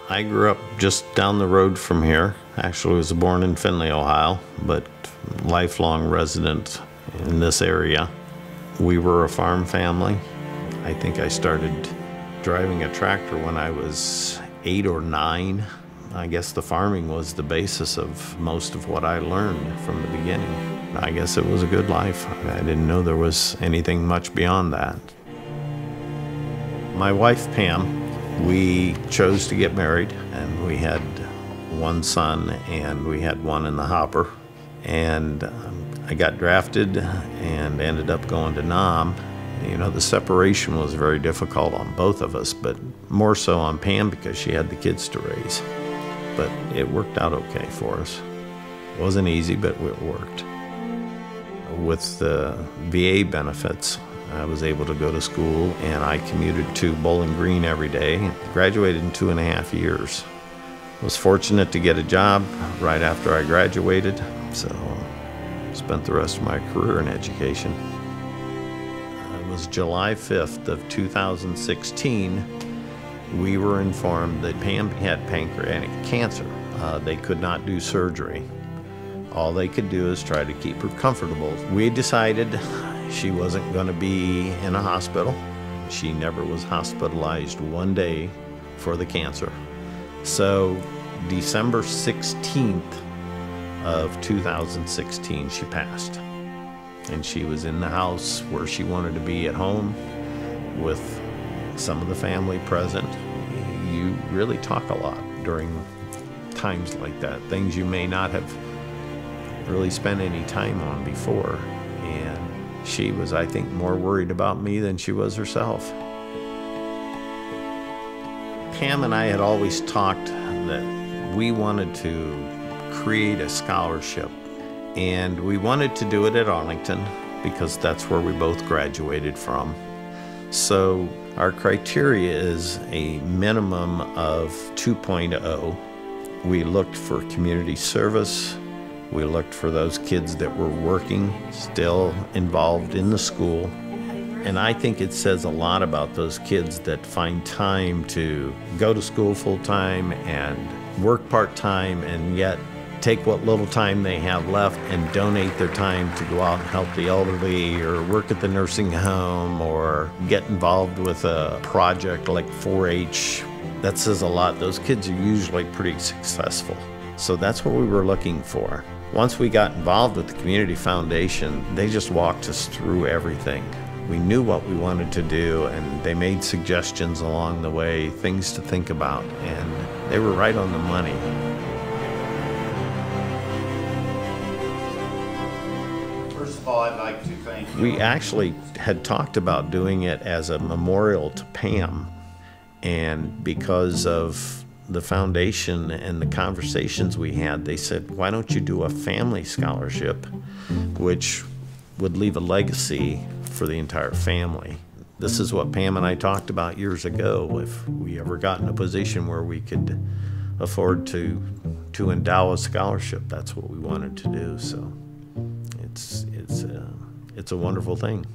I grew up just down the road from here. Actually, I was born in Findlay, Ohio, but lifelong resident in this area. We were a farm family. I think I started driving a tractor when I was 8 or 9. I guess the farming was the basis of most of what I learned from the beginning. I guess it was a good life. I didn't know there was anything much beyond that. My wife, Pam, we chose to get married, and we had one son, and we had one in the hopper. And I got drafted and ended up going to Nam. You know, the separation was very difficult on both of us, but more so on Pam because she had the kids to raise. But it worked out okay for us. It wasn't easy, but it worked. With the VA benefits, I was able to go to school, and I commuted to Bowling Green every day. Graduated in 2.5 years. Was fortunate to get a job right after I graduated, so spent the rest of my career in education. It was July 5th of 2016. We were informed that Pam had pancreatic cancer. They could not do surgery. All they could do is try to keep her comfortable. We decided she wasn't going to be in a hospital. She never was hospitalized one day for the cancer. So December 16th of 2016, she passed. And she was in the house where she wanted to be at home with some of the family present. You really talk a lot during times like that, things you may not have really spent any time on before. And she was, I think, more worried about me than she was herself. Pam and I had always talked that we wanted to create a scholarship, and we wanted to do it at Arlington because that's where we both graduated from. So our criteria is a minimum of 2.0. We looked for community service. We looked for those kids that were working, still involved in the school. And I think it says a lot about those kids that find time to go to school full-time and work part-time, and yet take what little time they have left and donate their time to go out and help the elderly, or work at the nursing home, or get involved with a project like 4-H. That says a lot. Those kids are usually pretty successful. So that's what we were looking for. Once we got involved with the Community Foundation, they just walked us through everything. We knew what we wanted to do, and they made suggestions along the way, things to think about, and they were right on the money. First of all, I'd like to thank you. We actually had talked about doing it as a memorial to Pam, and because of the foundation and the conversations we had, they said, why don't you do a family scholarship, which would leave a legacy for the entire family. This is what Pam and I talked about years ago. If we ever got in a position where we could afford to endow a scholarship, that's what we wanted to do. So it's a wonderful thing.